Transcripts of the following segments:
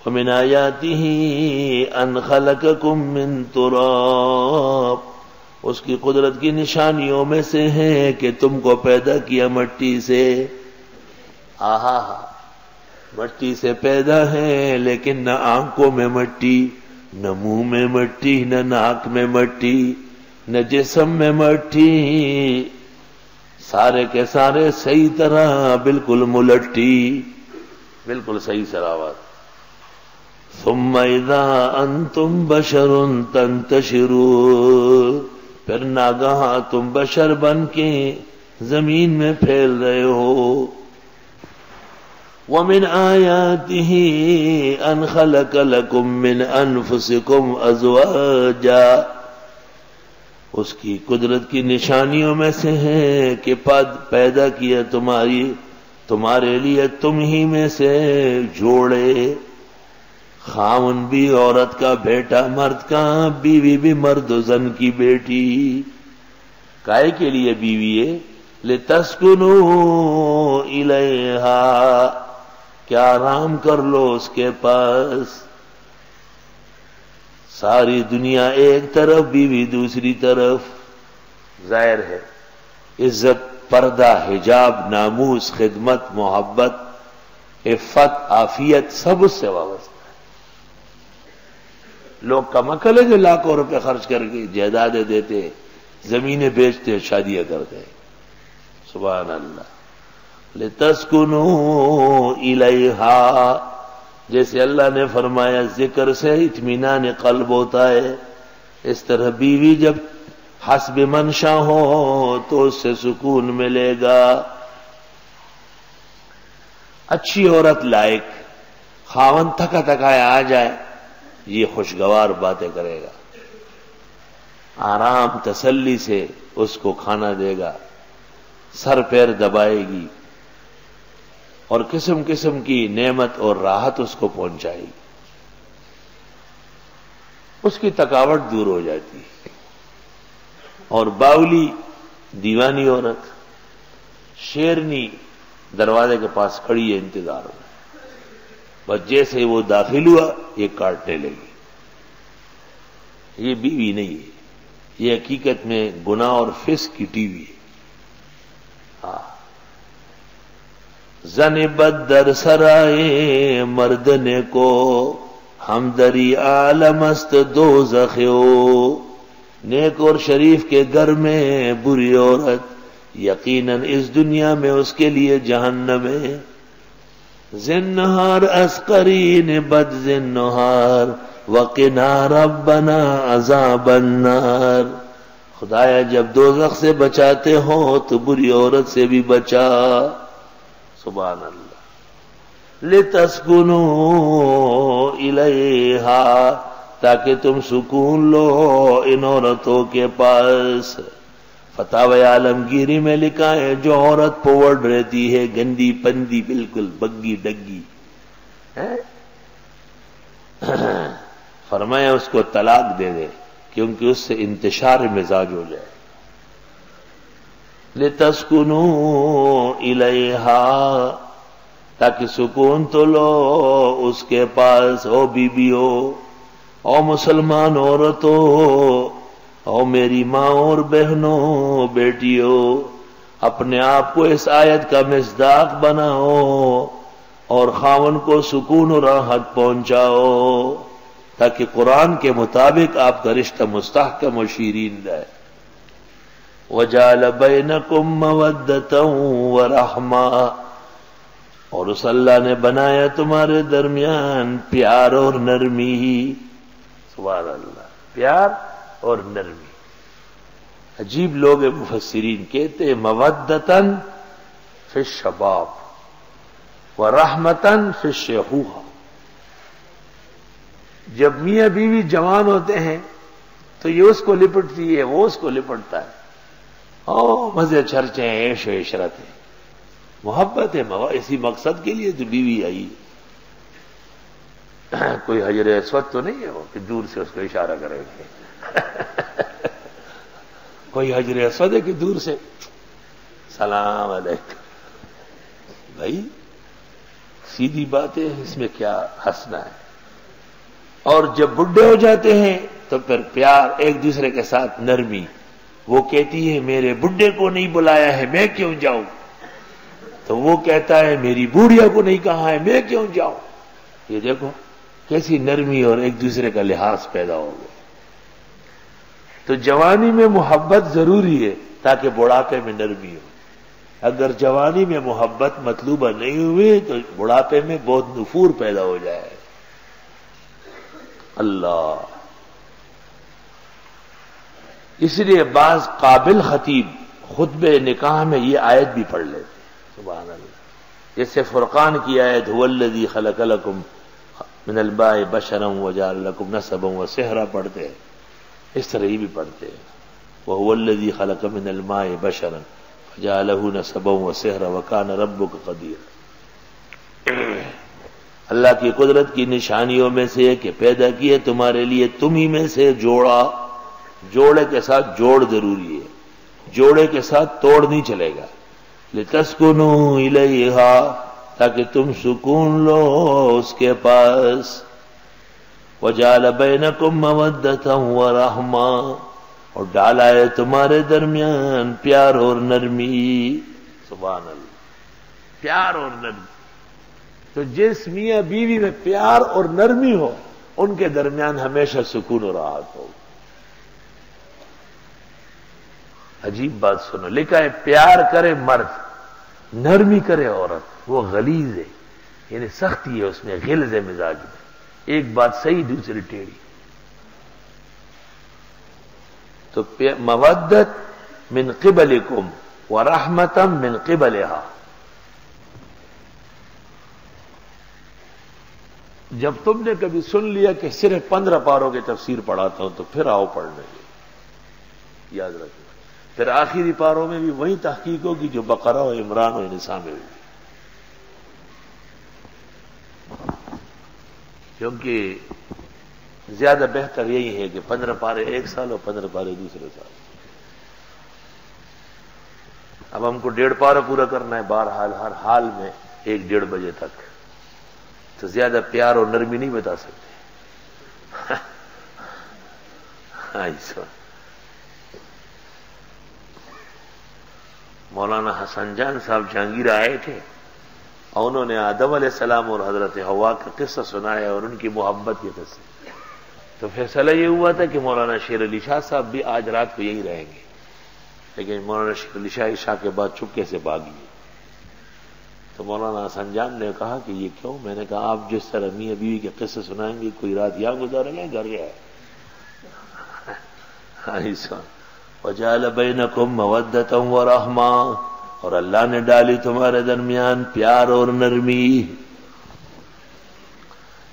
ومن آیاتہ ان خلقکم من تراب، اس کی قدرت کی نشانیوں میں سے ہے کہ تم کو پیدا کیا مٹی سے. آہا، مٹی سے پیدا ہے، لیکن نہ آنکھوں میں مٹی، نہ منہ میں مٹی، نہ ناک میں مٹی، نہ جسم میں مٹی، سارے کے سارے صحیح طرح بالکل ملٹی، بالکل صحیح سراوات. ثم اذا انتم بشر تنتشرون، پھر ناگہاں تم بشر بن کے زمین میں پھیل رہے ہو. وَمِنْ آيَاتِهِ أَنْ خَلَقَ لَكُم مِّنْ أَنفُسِكُمْ أَزْوَاجًا، اس کی قدرت کی نشانیوں میں سے ہے کہ پیدا کیا تمہارے لیے تم ہی میں سے جوڑے، خاون بھی عورت کا بیٹا مرد کا، بیوی بھی مرد و زن کی بیٹی. کائے کے لیے بیوی ہے؟ لِتَسْكُنُوا إِلَيْهَا، کیا آرام کر لو اس کے پاس. ساری دنیا ایک طرف، بیوی دوسری طرف. ظاہر ہے عزت، پردہ، حجاب، ناموس، خدمت، محبت، عفت، عافیت سب اس سے وابستہ ہے. لوگ کم عقل ہے جو لاکھوں روپے خرچ کر کے جائیدادیں دیتے، زمینیں بیچتے، شادیاں کرتے. سبحان اللہ. لِتَسْكُنُوا إِلَيْهَا، جیسے اللہ نے فرمایا ذکر سے اطمینان قلب ہوتا ہے، اس طرح بیوی جب حسب منشا ہو تو اس سے سکون ملے گا. اچھی عورت لائق، خاوند تھکا تھکایا آ جائے، یہ خوشگوار باتیں کرے گا، آرام تسلی سے اس کو کھانا دے گا، سر پیر دبائے گی، اور قسم قسم کی نعمت اور راحت اس کو پہنچائے گی. اس کی تھکاوٹ دور ہو جاتی ہے. اور باولی دیوانی عورت، شیرنی دروازے کے پاس کھڑی ہے انتظار میں، بس جیسے وہ داخل ہوا یہ کاٹنے لگی. یہ بیوی نہیں ہے، یہ حقیقت میں گناہ اور فسق کی ٹی وی ہے. زن بد در سرائے مردنے کو، ہم دری عالم است دوزخیو. نیک اور شریف کے گھر میں بری عورت، یقیناً اس دنیا میں اس کے لیے جہنم ہے. زنہار اسقرین بد زنہار، وقنا ربنا عذاب النار. خدایا جب دوزخ سے بچاتے ہو تو بری عورت سے بھی بچا. سبحان اللہ. لِتَسْكُنُوا إِلَيْهَا، تاکہ تم سکون لو ان عورتوں کے پاس. فتاوی عالمگیری میں لکھا ہے جو عورت پوڑ رہتی ہے، گندی پندی، بالکل بگی ڈگی، فرمایا اس کو طلاق دے دے، کیونکہ اس سے انتشار مزاج ہو جائے. لِتَسْكُنُوا إِلَيْهَا، تاکہ سکون تو لو اس کے پاس. او بیویو، او مسلمان عورتوں، او میری ماں اور بہنوں، بیٹیوں، اپنے آپ کو اس آیت کا مصداق بناؤ اور خاوند کو سکون و راحت پہنچاؤ، تاکہ قرآن کے مطابق آپ کا رشتہ مستحکم و شیرین رہے. وَجَعَلَ بَيْنَكُمْ مَوَدَّةً وَرَحْمَةً، اور اس اللہ نے بنایا تمہارے درمیان پیار اور نرمی ہی. سبحان اللہ. پیار اور نرمی. عجیب لوگ مفسرین کہتے ہیں مودتاً فی الشباب ورحمتاً فی الشیخوخہ. جب میاں بیوی جوان ہوتے ہیں تو یہ اس کو لپٹتی ہے، وہ اس کو لپٹتا ہے، مزے چرچے ہیں، عیش و عشرت ہے، محبت ہے. اسی مقصد کے لیے تو بیوی آئی. کوئی حجر اسود تو نہیں ہے وہ کہ دور سے اس کو اشارہ کرے گے. کوئی حجر اسود ہے کہ دور سے سلام علیکم. بھائی سیدھی بات ہے، اس میں کیا ہنسنا ہے. اور جب بڈھے ہو جاتے ہیں تو پھر پیار، ایک دوسرے کے ساتھ نرمی. وہ کہتی ہے میرے بڈھے کو نہیں بلایا ہے میں کیوں جاؤں، تو وہ کہتا ہے میری بوڑھیا کو نہیں کہا ہے میں کیوں جاؤں. یہ دیکھو کیسی نرمی اور ایک دوسرے کا لحاظ پیدا ہو گیا. تو جوانی میں محبت ضروری ہے تاکہ بڑھاپے میں نرمی ہو. اگر جوانی میں محبت مطلوبہ نہیں ہوئی تو بڑھاپے میں بہت نفور پیدا ہو جائے. اللہ، اس لیے بعض قابل خطیب خطبہ نکاح میں یہ آیت بھی پڑھ لیتے. سبحان اللہ. جیسے فرقان کی آیت هو الذی خلق لکم من الماء بشرا وجعل لکم نسبا وصہرا پڑھتے ہیں، اس طرح ہی بھی پڑھتے ہیں وهو الذی خلق من الماء بشرا وجعله نسبا وصہرا وکان ربک قدیر. اللہ کی قدرت کی نشانیوں میں سے کہ پیدا کیے تمہارے لیے تم ہی میں سے جوڑا. جوڑے کے ساتھ جوڑ ضروری ہے، جوڑے کے ساتھ توڑ نہیں چلے گا. لِتَسْكُنُوا إِلَيْهَا تاکہ تم سکون لو اس کے پاس. وَجَعَلَ بَيْنَكُمْ مَوَدَّةً وَرَحْمَةً اور ڈالا ہے تمہارے درمیان پیار اور نرمی. سبحان اللہ. پیار اور نرمی. تو جس میاں بیوی میں پیار اور نرمی ہو ان کے درمیان ہمیشہ سکون و راحت ہو. عجیب بات سنو، لکھا ہے پیار کرے مرد نرمی کرے عورت وہ غلیظ ہے، یعنی سختی ہے اس میں، غلظ ہے مزاج میں. ایک بات صحیح دوسری ٹیڑھی. تو مودت من قبلکم ورحمتا من قبلها. جب تم نے کبھی سن لیا کہ صرف 15 پاروں کی تفسیر پڑھاتا ہوں تو پھر آؤ پڑھنے کے، یاد رکھو. پھر آخری پاروں میں بھی وہی تحقیق ہوگی جو بقرہ و عمران و نساء میں ہوگی، کیونکہ زیادہ بہتر یہی ہے کہ 15 پارے ایک سال اور 15 پارے دوسرے سال. اب ہم کو 1.5 پارہ پورا کرنا ہے بہرحال ہر حال میں 1-1:30 بجے تک، تو زیادہ پیار اور نرمی نہیں بتا سکتے. مولانا حسن جان صاحب جہانگیر آئے تھے اور انہوں نے آدم علیہ السلام اور حضرت حوا کا قصہ سنایا اور ان کی محبت کے قصے. تو فیصلہ یہ ہوا تھا کہ مولانا شیر علی شاہ صاحب بھی آج رات کو یہی رہیں گے، لیکن مولانا شیر علی شاہ عشاء کے بعد چپکے سے بھاگ گئے. تو مولانا حسن جان نے کہا کہ یہ کیوں؟ میں نے کہا آپ جس طرح میاں بیوی کے قصے سنائیں گے کوئی رات یہاں گزاریں گے گھر گیا ہے. وَجَعَلَ بَيْنَكُمْ مَوَدَّةً وَرَحْمَةً اور اللہ نے ڈالی تمہارے درمیان پیار اور نرمی.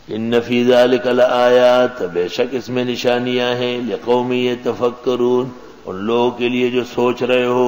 ان فی ذلک لآیات بے شک اس میں نشانیاں ہیں لقوم یتفکرون ان لوگوں کے لیے جو سوچ رہے ہو.